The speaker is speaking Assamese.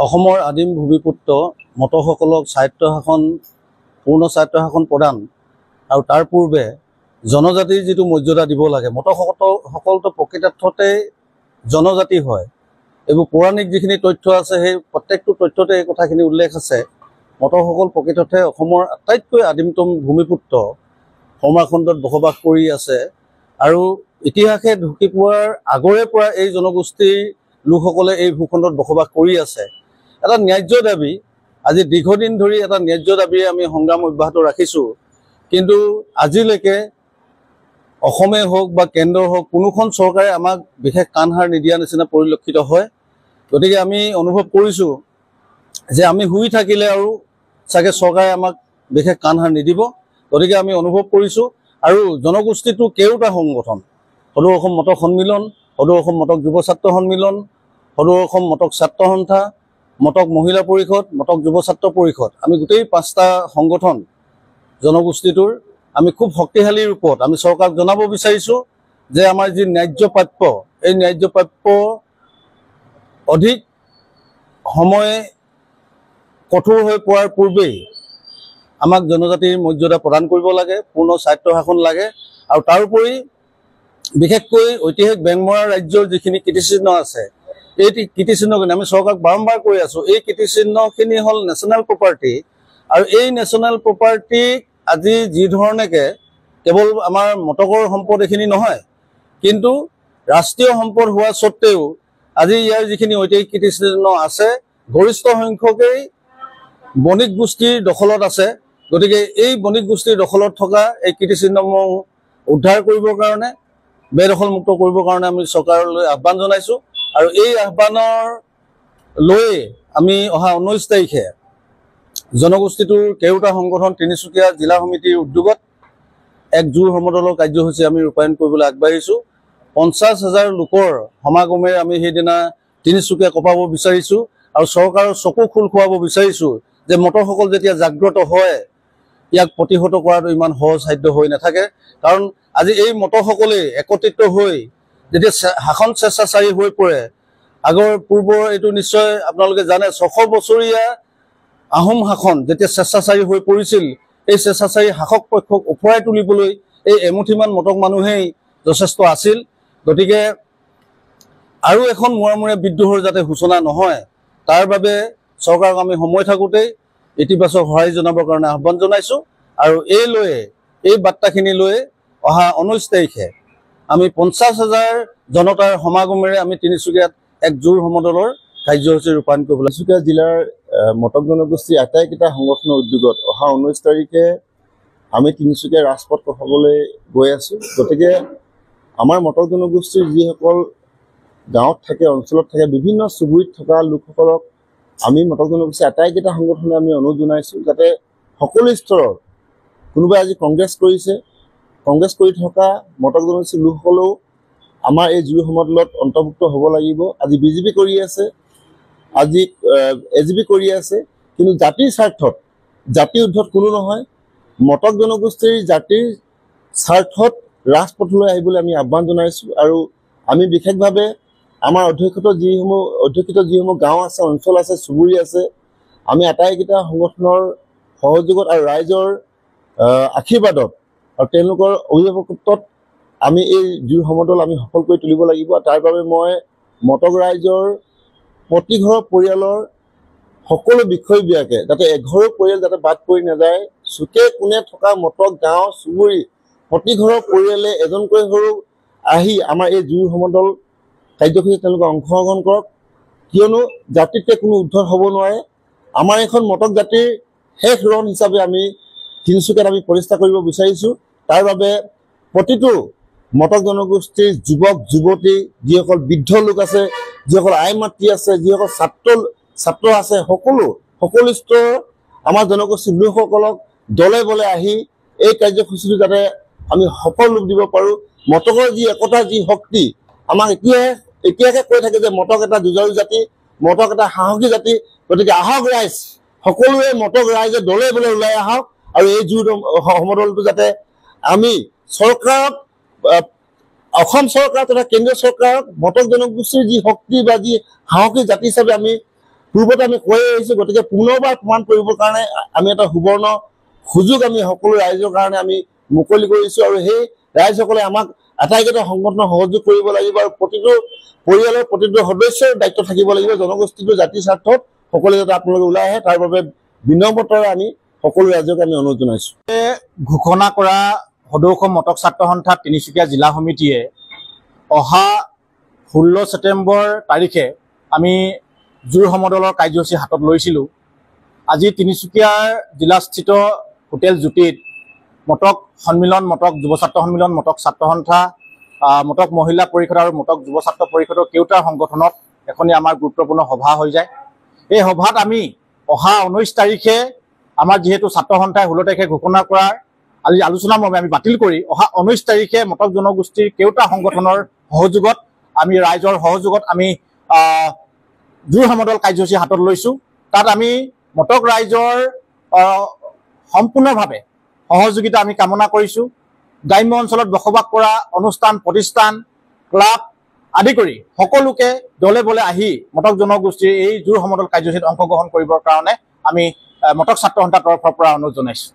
অসমৰ আদিম ভূমিপুত্ৰ মটকসকলক পূৰ্ণ স্বায়ত্তশাসন প্ৰদান আৰু তাৰ পূৰ্বে জনজাতিৰ যিটো মৰ্যাদা দিব লাগে, মটকসকলতো প্ৰকৃতাৰ্থতে জনজাতি হয়। এইবোৰ পৌৰাণিক যিখিনি তথ্য আছে সেই প্ৰত্যেকটো তথ্যতে এই কথাখিনি উল্লেখ আছে। মটকসকল প্ৰকৃততে অসমৰ আটাইতকৈ আদিমতম ভূমিপুত্ৰ সমাখণ্ডত বসবাস কৰি আছে আৰু ইতিহাসে ঢুকি পোৱাৰ আগৰে পৰা এই জনগোষ্ঠীৰ লোকসকলে এই ভূখণ্ডত বসবাস কৰি আছে। এটা ন্যায্য দাবী, আজি দীৰ্ঘদিন ধৰি এটা ন্যায্য দাবীৰে আমি সংগ্ৰাম অব্যাহত ৰাখিছোঁ, কিন্তু আজিলৈকে অসমেই হওক বা কেন্দ্ৰৰ হওক কোনোখন চৰকাৰে আমাক বিশেষ কাণসাৰ নিদিয়া নিচিনা পৰিলক্ষিত হয়। গতিকে আমি অনুভৱ কৰিছোঁ যে আমি শুই থাকিলে আৰু চাগে চৰকাৰে আমাক বিশেষ কাণসাৰ নিদিব। গতিকে আমি অনুভৱ কৰিছোঁ আৰু জনগোষ্ঠীটো কেওটা সংগঠন, সদৌ অসম মটক সন্মিলন, সদৌ অসম মটক যুৱ ছাত্ৰ সন্মিলন, সদৌ অসম মটক ছাত্ৰ সন্থা, মটক মহিলা পৰিষদ, মটক যুৱ ছাত্ৰ পৰিষদ, আমি গোটেই 5টা সংগঠন জনগোষ্ঠীটোৰ আমি খুব শক্তিশালী ৰূপত আমি চৰকাৰক জনাব বিচাৰিছোঁ যে আমাৰ যি ন্যায্য প্ৰাপ্য, এই ন্যায্য প্ৰাপ্য অধিক সময় কঠোৰ হৈ পৰাৰ পূৰ্বেই আমাক জনজাতিৰ মৰ্যাদা প্ৰদান কৰিব লাগে, পূৰ্ণ স্বায়ত্তশাসন লাগে। আৰু তাৰোপৰি বিশেষকৈ ঐতিহাসিক বেংমৰা ৰাজ্যৰ যিখিনি কীৰ্তিচিহ্ন আছে, এই কীৰ্তিচিহ্নখিনি আমি চৰকাৰক বাৰম্বাৰ কৈ আছোঁ, এই কীৰ্তিচিহ্নখিনি হ'ল নেশ্যনেল প্ৰপাৰ্টি। আৰু এই নেশ্যনেল প্ৰপাৰ্টিক আজি যি ধৰণেকে কেৱল আমাৰ মটকৰ সম্পদ এইখিনি নহয়, কিন্তু ৰাষ্ট্ৰীয় সম্পদ হোৱা স্বত্তেও আজি ইয়াৰ যিখিনি ঐতিহাসিক কীৰ্তিচিহ্ন আছে গৰিষ্ঠ সংখ্যকেই বণিক গোষ্ঠীৰ দখলত আছে। গতিকে এই বণিক গোষ্ঠীৰ দখলত থকা এই কীৰ্তিচিহ্নসমূহ উদ্ধাৰ কৰিবৰ কাৰণে, বেদখলমুক্ত কৰিবৰ কাৰণে আমি চৰকাৰলৈ আহ্বান জনাইছোঁ। আৰু এই আহ্বানৰ লৈ আমি অহা 19 তাৰিখে জনগোষ্ঠীটোৰ কেওটা সংগঠন তিনিচুকীয়া জিলা সমিতিৰ উদ্যোগত এক জোৰ সমদলৰ কাৰ্যসূচী আমি ৰূপায়ণ কৰিবলৈ আগবাঢ়িছোঁ। 50,000 লোকৰ সমাগমেৰে আমি সেইদিনা তিনিচুকীয়া কপাব বিচাৰিছোঁ আৰু চৰকাৰৰ চকু খোল খুৱাব বিচাৰিছোঁ যে মটকসকল যেতিয়া জাগ্ৰত হয় ইয়াক প্ৰতিহত কৰাটো ইমান সহজসাধ্য হৈ নাথাকে। কাৰণ আজি এই মটকসকলেই একত্ৰিত হৈ যেতিয়া শাসন স্বেচ্ছাচাৰী হৈ পৰে, পূৰ্বৰ এইটো নিশ্চয় আপোনালোকে জানে, 600 বছৰীয়া আহোম শাসন যেতিয়া স্বেচ্ছাচাৰী হৈ পৰিছিল, এই স্বেচ্ছাচাৰী শাসক পক্ষক ওফৰাই তুলিবলৈ এই এমুঠিমান মটক মানুহেই যথেষ্ট আছিল। গতিকে আৰু এখন মূৰে বিদ্ৰোহৰ যাতে সূচনা নহয়, তাৰ বাবে চৰকাৰক আমি সময় থাকোঁতেই ইতিবাচক সঁহাৰি জনাবৰ কাৰণে আহ্বান জনাইছোঁ। আৰু এই বাৰ্তাখিনি লৈ অহা 19 তাৰিখে আমি 50,000 জনতাৰ সমাগমেৰে আমি তিনিচুকীয়াত এক জোৰ সমদলৰ কাৰ্যসূচী ৰূপায়ণ কৰিবলৈ। তিনিচুকীয়া জিলাৰ মটক জনগোষ্ঠীৰ আটাইকেইটা সংগঠনৰ উদ্যোগত অহা 19 তাৰিখে আমি তিনিচুকীয়া ৰাজপথ কঢ়াবলৈ গৈ আছোঁ। গতিকে আমাৰ মটক জনগোষ্ঠীৰ যিসকল গাঁৱত থাকে, অঞ্চলত থাকে, বিভিন্ন চুবুৰীত থকা লোকসকলক আমি মটক জনগোষ্ঠীৰ আটাইকেইটা সংগঠনে আমি অনুৰোধ জনাইছোঁ যাতে সকলো স্তৰৰ, কোনোবাই আজি কংগ্ৰেছ কৰিছে, কংগ্ৰেছ কৰি থকা মটক জনগোষ্ঠীৰ লোকসকলেও আমাৰ এই জুৰি সমদলত অন্তৰ্ভুক্ত হ'ব লাগিব। আজি বিজেপি কৰি আছে, আজি এজিপি কৰি আছে, কিন্তু জাতিৰ স্বাৰ্থত, জাতিৰ ঊৰ্ধত কোনো নহয়। মটক জনগোষ্ঠীৰ জাতিৰ স্বাৰ্থত ৰাজপথলৈ আহিবলৈ আমি আহ্বান জনাইছোঁ। আৰু আমি বিশেষভাৱে আমাৰ অধ্যুষিত যিসমূহ গাঁও আছে, অঞ্চল আছে, চুবুৰী আছে, আমি আটাইকেইটা সংগঠনৰ সহযোগত আৰু ৰাইজৰ আশীৰ্বাদত আৰু তেওঁলোকৰ অভিভাৱকত্বত আমি এই জুৰি সমদল আমি সফল কৰি তুলিব লাগিব। তাৰ বাবে মই মটক ৰাইজৰ প্ৰতি ঘৰৰ পৰিয়ালৰ সকলো বিষয়বিলাকে যাতে এঘৰৰ পৰিয়াল যাতে বাদ পৰি নাযায়, চুকে কোণে থকা মটক গাঁও চুবুৰী প্ৰতি ঘৰৰ পৰিয়ালে এজনকৈ হ'লেও আহি আমাৰ এই জুৰি সমদল কাৰ্যসূচীত তেওঁলোকে অংশগ্ৰহণ কৰক, কিয়নো জাতিতকৈ কোনো উদ্ধত হ'ব নোৱাৰে। আমাৰ এখন মটক জাতিৰ শেষ ৰণ হিচাপে আমি তিনিচুকীয়াত আমি প্ৰতিষ্ঠা কৰিব বিচাৰিছোঁ। তাৰ বাবে প্ৰতিটো মটক জনগোষ্ঠীৰ যুৱক যুৱতী, যিসকল বৃদ্ধ লোক আছে, যিসকল আই মাতৃ আছে, যিসকল ছাত্ৰ আছে, সকলো স্তৰৰ আমাৰ জনগোষ্ঠীৰ লোকসকলক দলে বলে আহি এই কাৰ্যসূচীটো যাতে আমি সফল ৰূপ দিব পাৰোঁ। মটকৰ যি একতা, যি শক্তি, আমাক এতিয়াকে কৈ থাকে যে মটক এটা যুঁজাৰু জাতি, মটক এটা সাহসী জাতি। গতিকে আহক ৰাইজ, সকলোৱে মটক ৰাইজে দলে বলে ওলাই আহক আৰু এই জুৰি সমদলটো যাতে আমি চৰকাৰক, অসম চৰকাৰ তথা কেন্দ্ৰীয় চৰকাৰক মটক জনগোষ্ঠীৰ যি শক্তি বা যি সাহসী জাতি হিচাপে আমি পূৰ্বতে আমি কৈ আহিছোঁ। গতিকে পুনৰবাৰ প্ৰমাণ কৰিবৰ কাৰণে আমি এটা সুবৰ্ণ সুযোগ আমি সকলো ৰাইজৰ কাৰণে আমি মুকলি কৰিছোঁ, আৰু সেই ৰাইজসকলে আমাক আটাইকেইটা সংগঠন সহযোগ কৰিব লাগিব, আৰু প্ৰতিটো পৰিয়ালৰ প্ৰতিটো সদস্যৰ দায়িত্ব থাকিব লাগিব জনগোষ্ঠীটো জাতিৰ স্বাৰ্থত সকলোৱে যাতে আপোনালোকে ওলাই আহে তাৰ বাবে বিনম্ৰতাৰে আমি সকলো ৰাইজক আমি অনুৰোধ জনাইছোঁ। ঘোষণা কৰা সদৌ অসম মটক ছাত্ৰ সন্থা তিনিচুকীয়া জিলা সমিতিয়ে অহা 16 ছেপ্টেম্বৰ তাৰিখে আমি জোৰ সমদলৰ কাৰ্যসূচী হাতত লৈছিলোঁ। আজি তিনিচুকীয়াৰ জিলাস্থিত হোটেল জ্যোতিত মটক সন্মিলন, মটক যুৱ ছাত্ৰ সন্মিলন, মটক ছাত্ৰ সন্থা, মটক মহিলা পৰিষদ আৰু মটক যুৱ ছাত্ৰ পৰিষদৰ কেওটা সংগঠনত এখনি আমাৰ গুৰুত্বপূৰ্ণ সভা হৈ যায়। এই সভাত আমি অহা 19 তাৰিখে আমাৰ যিহেতু ছাত্ৰ সন্থাই 16 তাৰিখে ঘোষণা কৰাৰ আজি আলোচনা মৰ্মে আমি বাতিল কৰি অহা 19 তাৰিখে মটক জনগোষ্ঠীৰ কেওটা সংগঠনৰ সহযোগত আমি ৰাইজৰ সহযোগত আমি জোৰ সমদল কাৰ্যসূচী হাতত লৈছোঁ। তাত আমি মটক ৰাইজৰ সম্পূৰ্ণভাৱে সহযোগিতা আমি কামনা কৰিছোঁ। গ্ৰাম্য অঞ্চলত বসবাস কৰা অনুষ্ঠান প্ৰতিষ্ঠান ক্লাব আদি কৰি সকলোকে দলে বলে আহি মটক জনগোষ্ঠীৰ এই জোৰ সমদল কাৰ্যসূচীত অংশগ্ৰহণ কৰিবৰ কাৰণে আমি মটক ছাত্ৰ সন্থাৰ তৰফৰ পৰা অনুৰোধ জনাইছোঁ।